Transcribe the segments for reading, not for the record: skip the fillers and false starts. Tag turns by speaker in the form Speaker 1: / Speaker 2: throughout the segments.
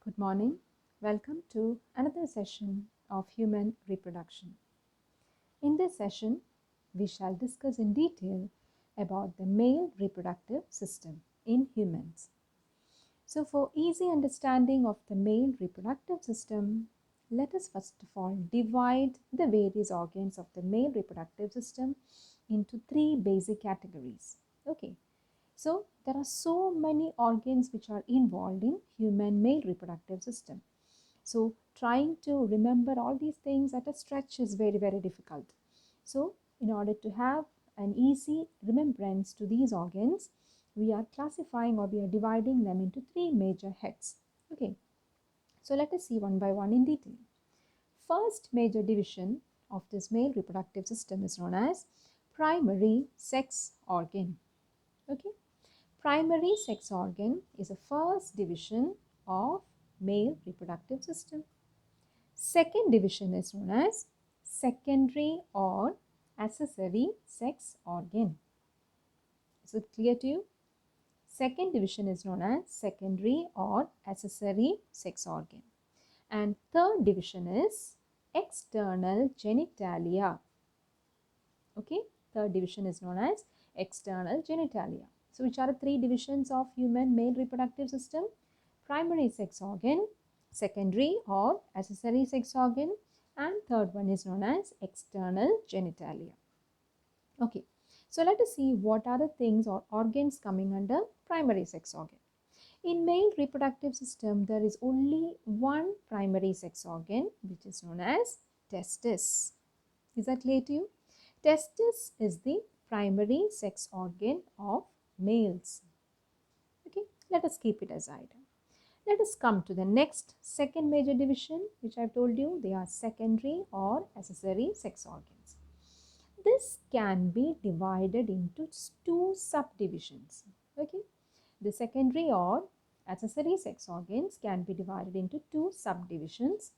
Speaker 1: Good morning. Welcome to another session of human reproduction. In this session, we shall discuss in detail about the male reproductive system in humans. So, for easy understanding of the male reproductive system, let us first of all divide the various organs of the male reproductive system into three basic categories. Okay, so there are so many organs which are involved in human male reproductive system. So trying to remember all these things at a stretch is very difficult. So in order to have an easy remembrance to these organs, we are classifying or we are dividing them into three major heads. Okay, so let us see one by one in detail. First major division of this male reproductive system is known as primary sex organ. Okay, primary sex organ is the first division of male reproductive system. Second division is known as secondary or accessory sex organ. Is it clear to you? Second division is known as secondary or accessory sex organ. And third division is external genitalia. Okay, third division is known as external genitalia. So which are the three divisions of human male reproductive system? Primary sex organ, secondary or accessory sex organ, and third one is known as external genitalia. Okay, so let us see what are the things or organs coming under primary sex organ. In male reproductive system, there is only one primary sex organ which is known as testis. Is that clear to you? Testis is the primary sex organ of males. Okay, let us keep it aside. Let us come to the next second major division, which I've told you they are secondary or accessory sex organs. This can be divided into two subdivisions. Okay, the secondary or accessory sex organs can be divided into two subdivisions.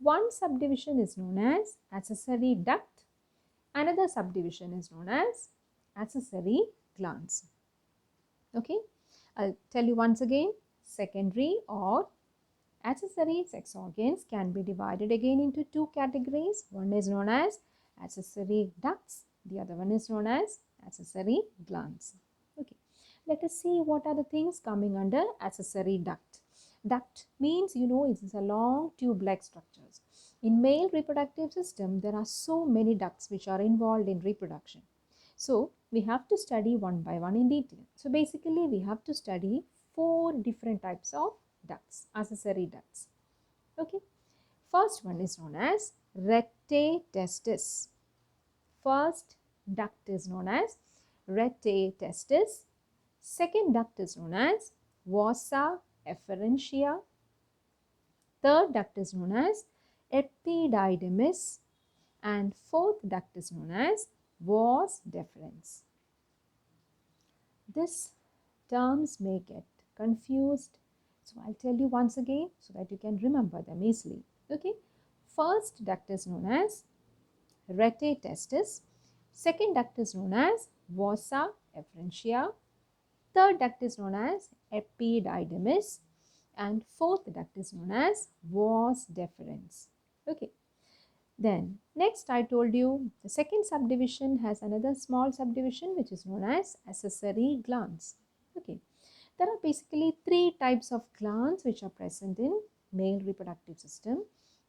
Speaker 1: One subdivision is known as accessory duct. Another subdivision is known as accessory glands. Okay, I'll tell you once again. Secondary or accessory sex organs can be divided again into two categories. One is known as accessory ducts, the other one is known as accessory glands. Okay, let us see what are the things coming under accessory duct. Duct means, you know, it is a long tube-like structures. In male reproductive system, there are so many ducts which are involved in reproduction. So we have to study one by one in detail. So basically we have to study four different types of ducts, accessory ducts. Okay, first one is known as rete testis. First duct is known as rete testis. Second duct is known as vasa efferentia. Third duct is known as epididymis. And fourth duct is known as vas deferens. These terms may get confused. So I'll tell you once again so that you can remember them easily. Okay. First duct is known as rete testis. Second duct is known as vasa efferentia. Third duct is known as epididymis. And fourth duct is known as vas deferens. Okay. Then next I told you the second subdivision has another small subdivision which is known as accessory glands. Okay, there are basically three types of glands which are present in male reproductive system.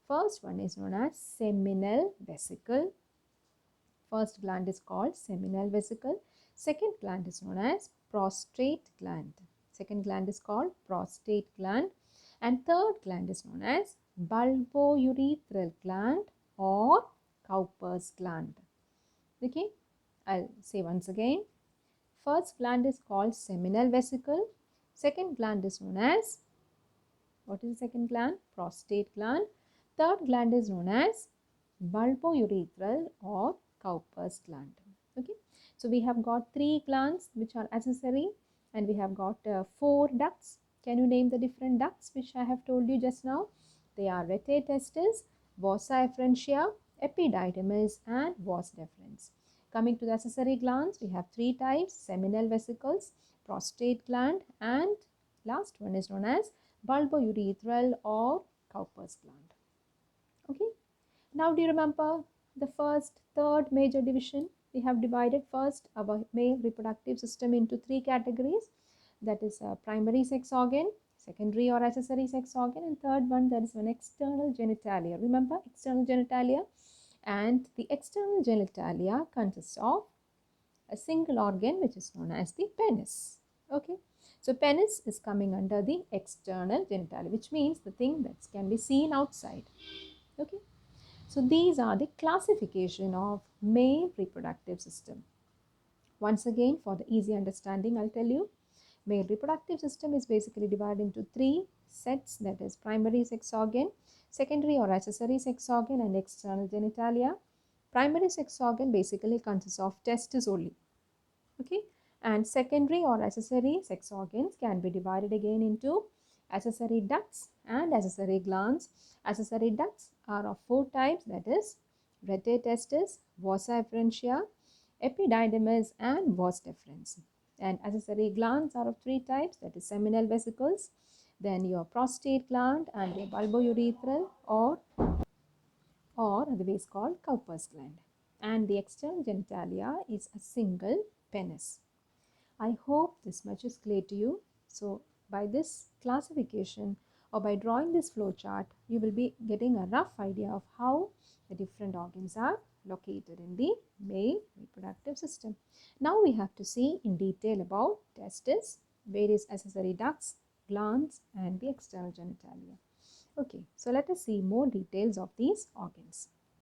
Speaker 1: First one is known as seminal vesicle. First gland is called seminal vesicle. Second gland is known as prostate gland. Second gland is called prostate gland. And third gland is known as bulbourethral gland or Cowper's gland. Okay, I'll say once again. First gland is called seminal vesicle. Second gland is known as, what is the second gland? Prostate gland. Third gland is known as bulbourethral or Cowper's gland. Okay, so we have got three glands which are accessory and we have got four ducts. Can you name the different ducts which I have told you just now? They are rete testis, vasa efferentia, epididymis and vas deferens. Coming to the accessory glands, we have three types: seminal vesicles, prostate gland and last one is known as bulbourethral or Cowper's gland. Okay. Now do you remember the third major division? We have divided first our male reproductive system into three categories. That is a primary sex organ, secondary or accessory sex organ, and third one, that is an external genitalia. Remember external genitalia? And the external genitalia consists of a single organ which is known as the penis. Okay. So penis is coming under the external genitalia, which means the thing that can be seen outside. Okay. So these are the classification of male reproductive system. Once again, for the easy understanding, I'll tell you, male reproductive system is basically divided into three sets, that is primary sex organ, secondary or accessory sex organ, and external genitalia. Primary sex organ basically consists of testes only. Okay, and secondary or accessory sex organs can be divided again into accessory ducts and accessory glands. Accessory ducts are of four types, that is rete testis, vas efferentia, epididymis, and vas deferens. And accessory glands are of three types, that is seminal vesicles, then your prostate gland, and your bulbourethral or otherwise called Cowper's gland. And the external genitalia is a single penis. I hope this much is clear to you. So by this classification or by drawing this flow chart, you will be getting a rough idea of how the different organs are located in the male reproductive system. Now we have to see in detail about testes, various accessory ducts, glands, and the external genitalia. Okay, so let us see more details of these organs.